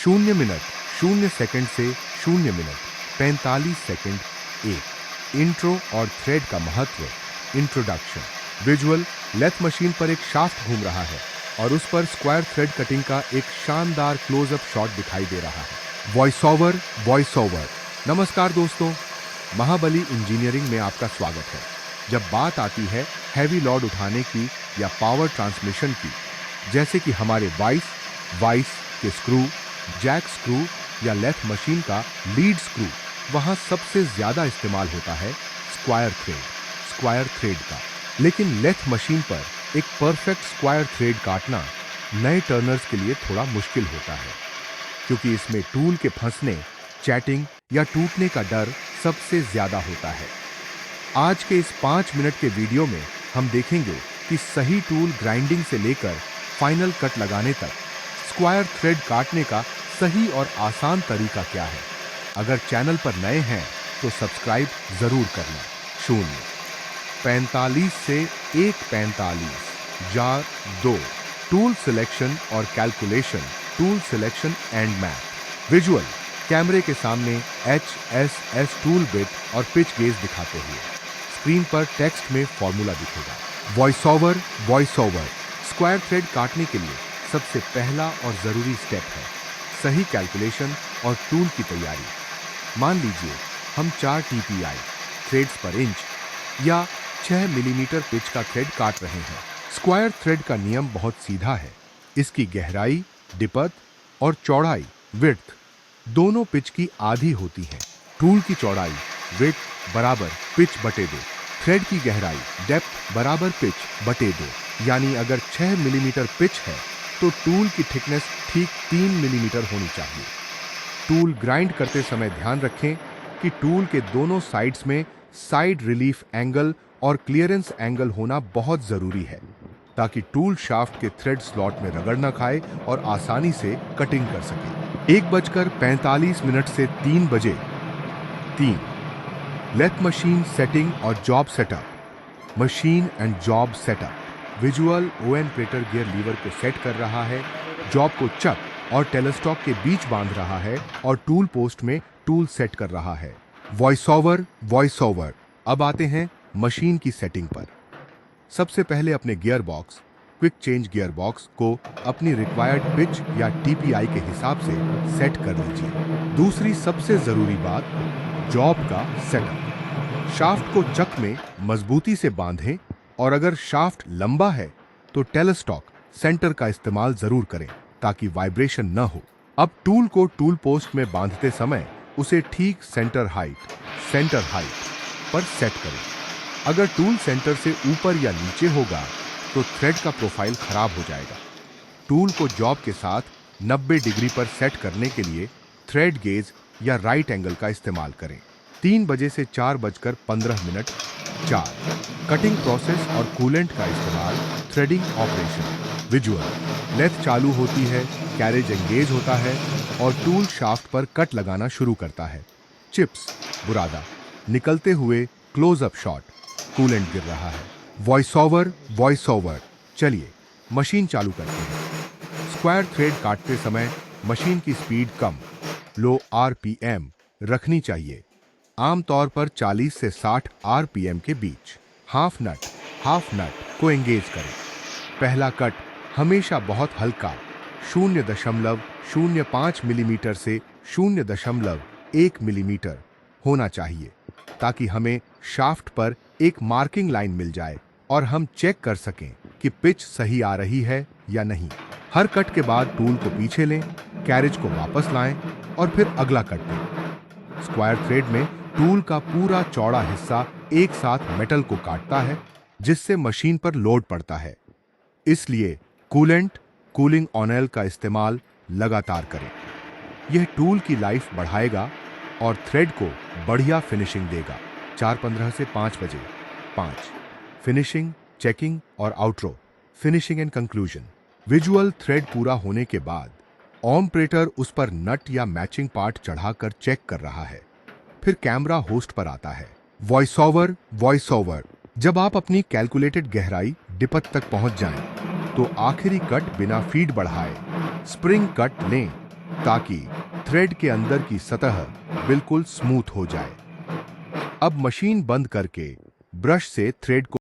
0 minute 0 second से 0 minute 45 second. एक intro और थ्रेड का महत्व। इंट्रोडक्शन। विजुअल। लेथ मशीन पर एक शाफ्ट घूम रहा है और उस पर स्क्वायर थ्रेड कटिंग का एक शानदार क्लोजअप शॉट दिखाई दे रहा है। Voice over. Voice over. नमस्कार दोस्तों, महाबली इंजीनियरिंग में आपका स्वागत है। जब बात आती है हैवी लोड उठाने की या पावर ट्रांसमिशन की, जैसे कि हमारे वाइस के स्क्रू, जैक स्क्रू या लेथ मशीन का लीड स्क्रू, वहां सबसे ज्यादा इस्तेमाल होता है स्क्वायर थ्रेड का। लेकिन लेथ मशीन पर एक परफेक्ट स्क्वायर थ्रेड काटना नए टर्नर्स के लिए थोड़ा मुश्किल होता है, क्योंकि इसमें टूल के फंसने, चैटिंग या टूटने का डर सबसे ज्यादा होता है। आज के इस 5 मिनट के वीडियो में हम देखेंगे कि सही टूल ग्राइंडिंग से लेकर फाइनल कट लगाने तक स्क्वायर थ्रेड काटने का सही और आसान तरीका क्या है। अगर चैनल पर नए हैं तो सब्सक्राइब जरूर करना। 0:45 से 1:45 जार 2। टूल सिलेक्शन और calculation. Tool selection and math. Visual. कैमरे के सामने HSS टूल बिट और पिच गेज दिखाते हुए स्क्रीन पर टेक्स्ट में फॉर्मूला दिखेगा। Voice over. Voice over. Square thread काटने के लिए सबसे पहला और जरूरी स्टेप है सही कैलकुलेशन और टूल की तैयारी। मान लीजिए हम 4 TPI थ्रेड्स पर इंच या 6 मिलीमीटर पिच का थ्रेड काट रहे हैं। स्क्वायर थ्रेड का नियम बहुत सीधा है। इसकी गहराई, डिपथ और चौड़ाई, विड्थ, दोनों पिच की आधी होती है। टूल की चौड़ाई, विड्थ बराबर पिच बटे 2। थ्रेड की गहराई, डेप्थ बराबर पिच बटे 2। यानी अगर 6 मिलीमीटर पिच है तो टूल की थिकनेस ठीक 3 मिलीमीटर होनी चाहिए। टूल ग्राइंड करते समय ध्यान रखें कि टूल के दोनों साइड्स में साइड रिलीफ एंगल और क्लियरेंस एंगल होना बहुत जरूरी है, ताकि टूल शाफ्ट के थ्रेड स्लॉट में रगड़ न खाए और आसानी से कटिंग कर सके। 1:45 से 3 बजे 3 लेथ मशीन सेटिंग और job setup. Machine and job setup. Visual operator gear lever को सेट कर रहा है, जॉब को चक और टेलेस्टॉक के बीच बांध रहा है और टूल पोस्ट में टूल सेट कर रहा है। Voice over. Voice over. अब आते हैं मशीन की सेटिंग पर। सबसे पहले अपने gear box, quick change gear box को अपनी रिक्वायर्ड पिच या TPI के हिसाब से सेट कर लीजिए। दूसरी सबसे जरूरी बात, जॉब का सेटअप। शाफ्ट को चक में मजबूती से बांधें और अगर शाफ्ट लंबा है तो टेलेस्टॉक सेंटर का इस्तेमाल जरूर करें ताकि वाइब्रेशन न हो। अब टूल को टूल पोस्ट में बांधते समय उसे ठीक सेंटर हाइट पर सेट करें। अगर टूल सेंटर से ऊपर या नीचे होगा तो थ्रेड का प्रोफाइल खराब हो जाएगा। टूल को जॉब के साथ 90 डिग्री पर सेट करने के लिए थ्रेड गेज या राइट एंगल का इस्तेमाल करें। 3 बजे से 4:15 4 कटिंग प्रोसेस और कूलेंट का इस्तेमाल। Threading operation. विजुअल। लेथ चालू होती है, कैरेज एंगेज होता है और टूल शाफ्ट पर कट लगाना शुरू करता है। चिप्स, बुरादा, निकलते हुए क्लोजअप शॉट, कूलेंट गिर रहा है। Voice over. Voice over. चलिए मशीन चालू करते हैं। स्क्वायर थ्रेड काटते समय मशीन की स्पीड कम, लो RPM रखनी चाहिए, आमतौर पर 40 से 60 RPM के बीच। हाफ नट को एंगेज करें। पहला कट हमेशा बहुत हल्का 0.05 मिलीमीटर से 0.1 मिलीमीटर होना चाहिए, ताकि हमें शाफ्ट पर एक मार्किंग लाइन मिल जाए और हम चेक कर सकें कि पिच सही आ रही है या नहीं। हर कट के बाद टूल को पीछे लें, कैरेज को वापस लाएं और फिर अगला कट दें। स्क्वायर थ्रेड में टूल का पूरा चौड़ा हिस्सा एक साथ मेटल को काटता है, जिससे मशीन पर लोड पड़ता है। इसलिए कूलिंग ऑयल का इस्तेमाल लगातार करें। यह टूल की लाइफ बढ़ाएगा और थ्रेड को बढ़िया फिनिशिंग देगा। 4:15 से 5 बजे 5 फिनिशिंग, चेकिंग और outro. Finishing and conclusion. Visual thread पूरा होने के बाद ऑपरेटर उस पर नट या मैचिंग पार्ट चढ़ाकर चेक कर रहा है। फिर कैमरा होस्ट पर आता है। Voice over. Voice over. जब आप अपनी कैलकुलेटेड गहराई, डिपथ तक पहुंच जाएं, तो आखिरी कट बिना फीड बढ़ाए स्प्रिंग कट लें ताकि थ्रेड के अंदर की सतह बिल्कुल स्मूथ हो जाए। अब मशीन बंद करके ब्रश से थ्रेड को